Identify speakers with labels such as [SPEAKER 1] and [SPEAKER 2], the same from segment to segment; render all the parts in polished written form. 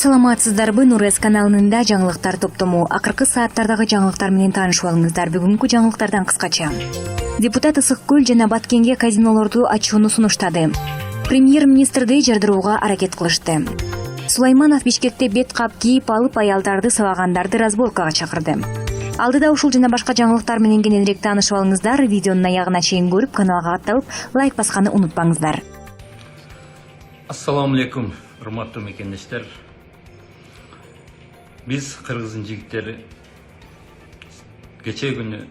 [SPEAKER 1] Саламатсыздарбы, Нурес каналында жаңылыктар топтому. Акыркы сааттардагы жаңылыктар менен таанышып алыңыздар. Бүгүнкү жаңылыктардан кыскача. Депутат Ысык Көл жана Баткенге казинолорду ачууну сунуштады. Премьер-министрди жардырууга аракет кылышты. Сулайманов Бишкекте бет кап кийип алып аялдарды сабагандарды разборкага чакырды. Алдыда ушул жана башка жаңылыктар менен кененирээк таанышып алыңыздар. Видеонун аягына чейин көрүп, каналга катталып, лайк басканы унутпаңыздар.
[SPEAKER 2] Ассаламу алейкум, урматтуу мекендештер. Biz Kırgız'ın jigitleri geçe günü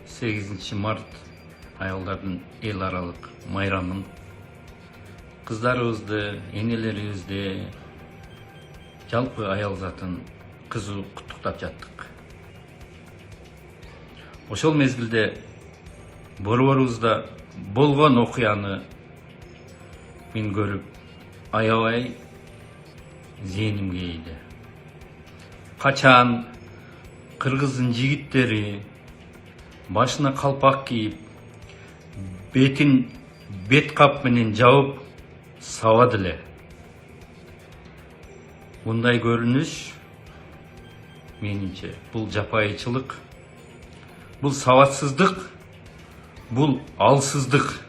[SPEAKER 2] 8 Mart ayollarının el aralık mayramın kızlarımızdı, enelerimizdi, жалпы ayol zatın kızı kutuktap jattık. Ошол mezgilde борборубузда болгон окуяны мен көрүп аябай зээнимге ийди. Kaçan Kırgız'ın jigitleri başına kalpak giyip bet kap menen jabıp savadılar. Bunday görünüş menimce bul japayıçılık, bul savatsızlık, bul alsızlık.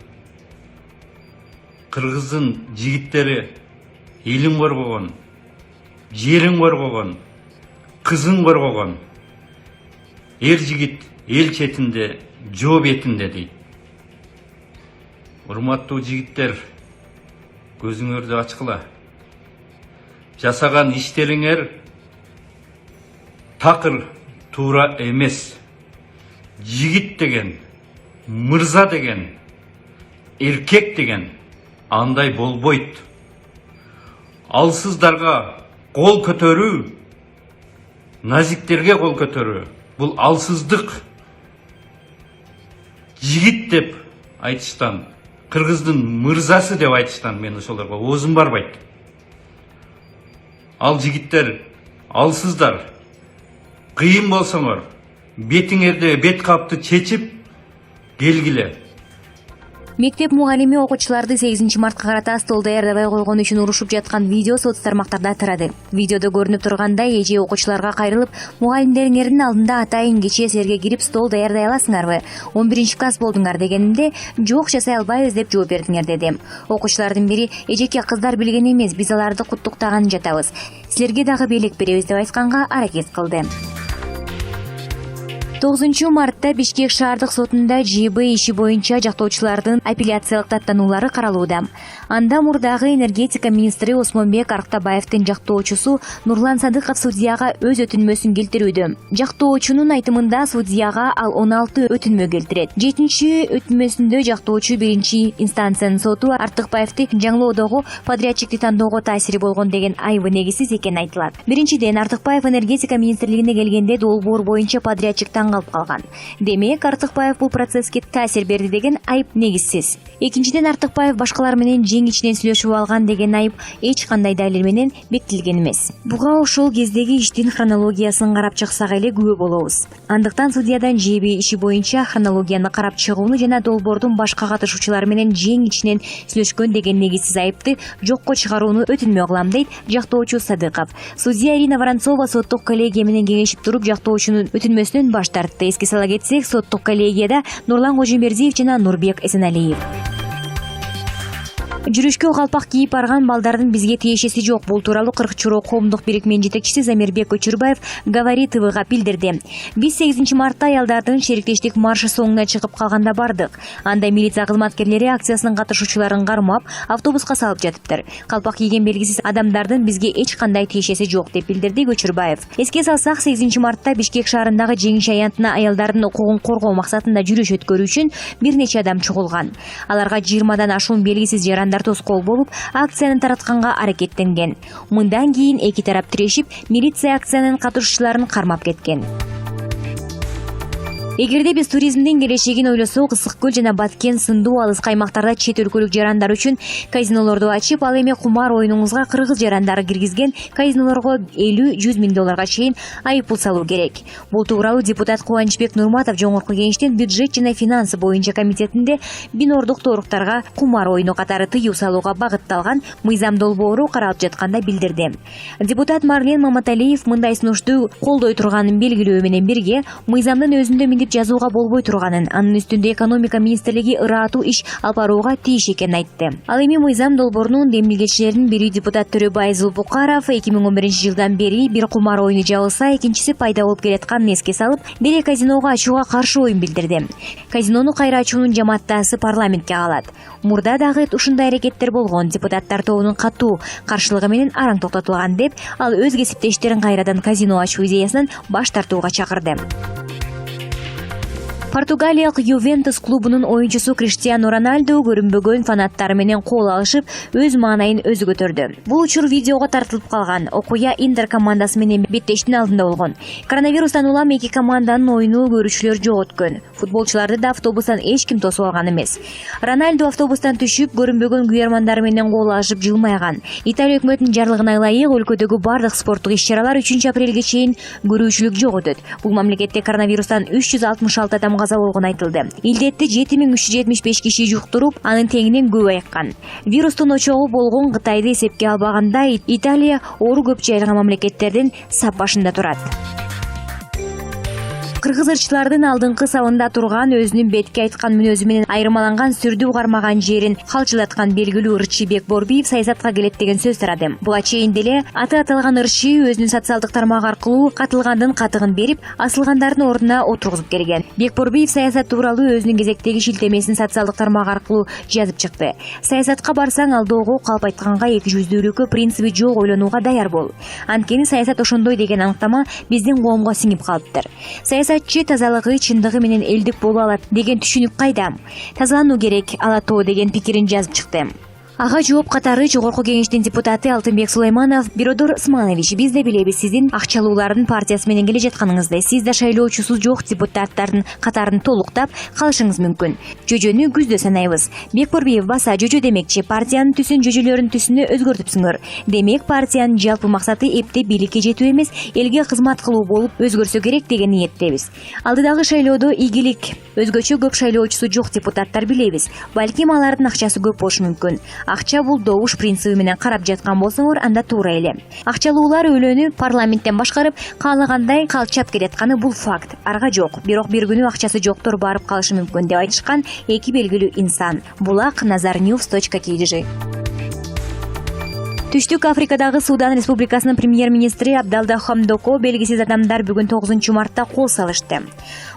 [SPEAKER 2] Kırgız'ın jigitleri elin korgogon, jerin korgogon, kızın korgogon, er jigit el chetinde, jo betinde deydi. Урматтуу жигиттер, көзүңөрдү ачкыла. Жасаган иштериңер такыр туура эмес. Жигит деген, мырза деген, эркек деген андай болбойт. Алсыздарга кол көтөрүү, назиктерге кол көтөрүү, бул алсыздык. Жигит деп айтыштан, Кыргыздын мырзасы деп айтыштан мен ошолорго оозум барбайт. Ал жигиттер, алсыздар, кыйын болсоңор, бетиңерде бет капты чечип келгиле.
[SPEAKER 1] Мектеп мугалими окуучуларды 8 мартка карата стол даярдабай койгон үчүн урушуп жаткан видео соц тармактарда тарады. Видеодо көрүнүп тургандай, эже окуучуларга кайрылып, мугалимдериңердин алдында атайын кечээ силерге кирип стол даярдай аласыңарбы? 11 класс болдуңар дегенде, жок жасай албайбыз деп жооп бердиңер деди. Окуучулардын бири, эжеке кыздар билген эмес, биз аларды куттуктаган жатабыз. Силерге дагы белек беребиз деп айтканга аракет кылды. 9 мартта Бишкек шаардык сотунда ЖБ иши боюнча жактоочулардын апелляциялык даттанулары каралууда. Анда мурдагы энергетика министри Осмонбек Арктабаевдин жактоочусу Нурлан Садыков судьяга өз өтүнмөсүн келтирүүдө. Жактоочунун айтымында судьяга ал 16 өтүнмө келтирет. 7-өтүнмөсүндө жактоочу 1-инстанциянын соту Артыкбаевди жаңылоодогу подрядчикти тандоого таасири болгон деген айыбы негизсиз экени айтылат. Биринчиден, Артыкбаев энергетика министрлигине келгенде долбоор боюнча подрядчиктан калып калган. Демек, Артыкбаев бул процесске таасир берди деген айып негизсиз. Экинчиден, Артыкбаев башкалар менен жең ичинен сүйлөшүп алган деген айып эч кандай далил менен бекитилген эмес. Буга ошол кездеги иштин хронологиясын карап чыксак эле күбө болобуз. Андыктан судьядан ЖБ иши боюнча хронологияны карап чыгууну жана долбоордун башка катышуучулары менен жең ичинен сүйлөшкөн деген негизсиз айыпты жокко чыгарууну өтүнмө кылам дейт жактоочу Садыков. Судья Ирина Воронцова соттук коллегия менен кеңешип туруп жактоочунун өтүнмөсүнөн баш тартты. Эске сала кетсек, соттук коллегияда Нурлан Кожомбердиев жана Нурбек Эсеналиев. Жүрүшкө калпак кийип барган балдардын бизге тиешеси жок. Бул тууралуу Кыркчуроо коомдук бирикменин жетекчиси Замирбек Өчүрбаев Говори ТВга билдирди. Биз 8 мартта аялдардын шериктештик маршы соңуна чыгып калганда бардык. Анда милиция кызматкерлери акциясынын катышуучуларын кармап, автобуска салып жатыптыр. Калпак кийген белгисиз адамдардын бизге эч кандай тиешеси жок деп билдирди Өчүрбаев. Эске салсак, 8 мартта Бишкек шаарындагы Жеңиш аянтына аялдардын укугун коргоо максатында жүрүш өткөрүү үчүн бир нече адам чогулган. Аларга 20дан ашуун белгисиз жарандар тоскоол болуп, акцияны таратканга аракеттенген. Мындан кийин эки тарап тирешип, милиция акциянын катышуучуларын кармап кеткен. Эгерде биз туризмдин келечегин ойлосок, Ысык көл жана Баткен сындуу алыс каймактарда чет өлкөлүк жарандар үчүн казинолорду ачып, ал эми кумар оюнуңузга кыргыз жарандары киргизген казинолорго 50-100 миң долларга чейин айыппул салуу керек. Бул тууралуу депутат Кубанычбек Нурматов Жоңорку Кеңештин бюджет жана финансы боюнча комитетинде биноордук торуктарга кумар оюну катары тыюу салууга багытталган мыйзам долбоору каралып жатканда билдирди. Депутат Марлен Маматалиев мындай сунушту колдой турганын белгилөө менен бирге, мыйзамдын өзүндө миндип жазууга болбой турганын, анын үстүндө экономика министрлиги ырааттуу иш алып барууга тийиш экенин айтты. Ал эми мыйзам долбоорунун демилгечилеринин бири депутат Төрөбай Зулпукаров 2011-жылдан бери бир кумар оюну жабылса, экинчиси пайда болуп келатканын эске салып, бери казиного ачууга каршы оюн билдирди. Казинону кайра ачуунун жамааттаасы парламентке калат. Мурда дагы ушундай аракеттер болгон, депутаттар тобунун катуу каршылыгы менен араң токтотулган деп, ал өз кесиптештерин кайрадан казино ачуу идеясынан баш тартууга чакырды. Португалиялык Ювентус клубунун оюнчусу Криштиану Роналду көрүнбөгөн фанаттары менен кол алышып, өз маанайын өзү көтөрдү. Бул учур видеого тартылып калган. Окуя Интер командасы менен беттештин алдында болгон. Коронавирустан улам эки команданын оюну көрүүчүлөр жок өткөн. Футболчуларды да автобустан эч ким тосуп алган эмес. Роналду автобустан түшүп, көрүнбөгөн күйөрмандары менен кол алышып жылмайган. Италия өкмөтүнүн жарлыгына ылайык өлкөдөгү бардык спорттук иш-чаралар 3 апрелге чейин көрүүчүлүк жок өтөт. Бул мамлекетте коронавирустан 366 адам каза болгон айтылды. Илдетти 7375 киши жуктуруп, анын теңинен көп айыккан. Вирустун очогу болгон Кытайды эсепке албаганда, Италия оору көп жайылган мамлекеттердин сап башында турат. Кыргыз ырчылардын алдыңкы сабында турган, өзүнүн бетке айткан мүнөзү менен айырмаланган, сүрдүү кармаган жерин калчылаткан белгилүү ырчы Бекборбиев саясатка келет деген сөз тарады. Буга чейин деле аты аталган ырчы өзүнүн социалдык тармак аркылуу катылгандын катыгын берип, асылгандардын ордуна отургузуп келген. Бекборбиев саясат тууралуу өзүнүн кезектеги шилтемесин социалдык тармак аркылуу жазып чыкты. Саясатка барсаң, алдоого калп айтканга эки жүздүүлүккө принциби жок, ойлонууга даяр бол. Анткени саясат ошондой деген аныктама биздин коомго сиңип калыптыр. Саясатчы тазалыгы, чындыгы менен элдик боло алат деген түшүнүк кайда? Тазалануу керек, алатоо деген пикирин жазып чыкты. Ага жооп катары Жогорку Кеңештин депутаты Алтынбек Сулайманов: Биродор Усманович, биз да билебиз сиздин акчалуулардын партиясы менен келе жатканыңызды. Сиз да шайлоочусу жок депутаттардын катарын толуктап калышыңыз мүмкүн. Жөжөнү күздө санайбыз. Бекборбиев баса жөжө демекчи, партиянын түсүн жөжөлөрдүн түсүнө өзгөртүпсүңөр. Демек, партиянын жалпы максаты эптеп бийликке жетүү эмес, элге кызмат кылуу болуп өзгөрсө керек деген ниеттебиз. Алдыдагы шайлоодо ийгилик, өзгөчө көп шайлоочусу жок депутаттар билебиз. Балким алардын акчасы көп болушу мүмкүн. Акча бул добуш принциби менен карап жаткан болсоңор, анда туура эле. Акчалуулар өлөнү парламенттен башкарып, каалагандай калчап келатканы бул факт. Арга жок. Бирок бир күнү акчасы жоктор барып калышы мүмкүн деп айтышкан эки белгилүү инсан. Булак Nazarnews.kg. Түштүк Африкадагы Судан Республикасынын премьер-министри Абдалда Хамдоко белгисиз адамдар бүгүн 9 мартта кол салышты.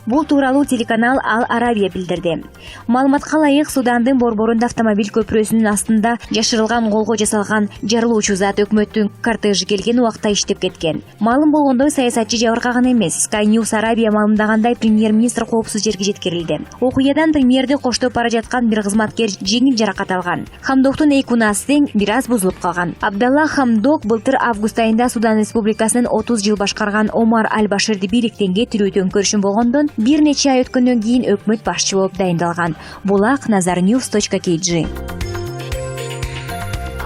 [SPEAKER 1] Бул тууралуу телеканал Ал Арабия билдирди. Маалыматка ылайык, Судандын борборунда автомобиль көпүрөсүнүн астында жашырылган колго жасалган жарылуучу зат өкмөттүн кортежи келген убакта иштеп кеткен. Маалым болгондой, саясатчы жабыркаган эмес. Sky News Arabia маалымдагандай, премьер-министр коопсуз жерге жеткирилди. Окуядан премьерди коштоп бара жаткан бир кызматкер жеңил жаракат алган. Хамдоктун эйкунасы тең бир аз бузулуп калган. Абдалла Хамдок былтыр август айында Судан Республикасынын 30 жыл башкарган Омар Аль-Баширди бийликтен кетирүү төңкөрүшүн болгондон бир нече ай өткөндөн кийин өкмөт башчы болуп дайындалган. Булак Nazarnews.kg.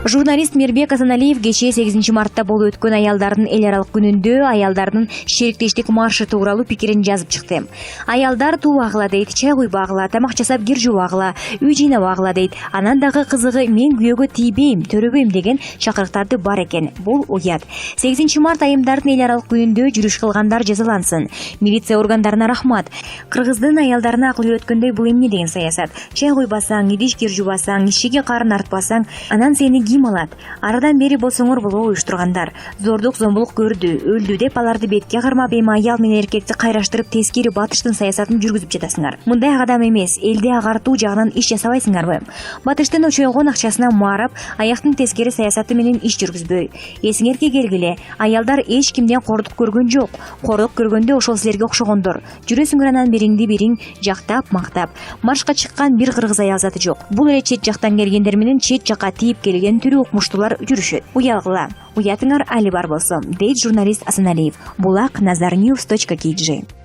[SPEAKER 1] Журналист Мирбек Асаналиев кечээ 8 мартта болуп өткөн аялдардын эл аралык күнүндө аялдардын шериктештик маршы тууралуу пикирин жазып чыкты. Аялдар туубагыла дейт, чай куйбагыла, тамак жасап кир жубагыла, үй жыйнабагыла дейт. Анан дагы кызыгы, мен күйөөгө тийбейм, төрөбөйм деген чакырыктарды бар экен. Бул уят. 8 март айымдардын эл аралык күнүндө жүрүш кылгандар жазалансын. Милиция органдарына рахмат. Кыргыздын аялдарына акыл үйрөткөндөй, бул эмне деген саясат? Чай куйбасаң, идиш кир жубасаң, ишиге карын артпасаң, анан сени ким алат? Арадан бери болсоңор булуу уюштургандар. Зордук, зомбулук көрдү, өлдү деп аларды бетке кармап, эми аял менен эркекти кайраштырып, тескери батыштын саясатын жүргүзүп жатасыңар. Мындай адам эмес, элди агартуу жагынан иш жасабайсыңарбы? Батыштын очойгон акчасына маарап, аяктын тескери саясаты менен иш жүргүзбөй. Эсиңерге келгиле, аялдар эч кимден кордук көргөн жок. Кордук көргөндө ошол силерге окшогондор. Жүрөсүңөр анан бириңди бириң жактап, мактап. Маршка чыккан бир кыргыз аял заты жок. Бул эле чет жактан келгендер менен чет жакка тийип келген түрү укмуштуулар жүрүшөт. Уялгыла, уятыңар али бар болсо, дейт журналист Асаналиев. Булак Nazarnews.kg.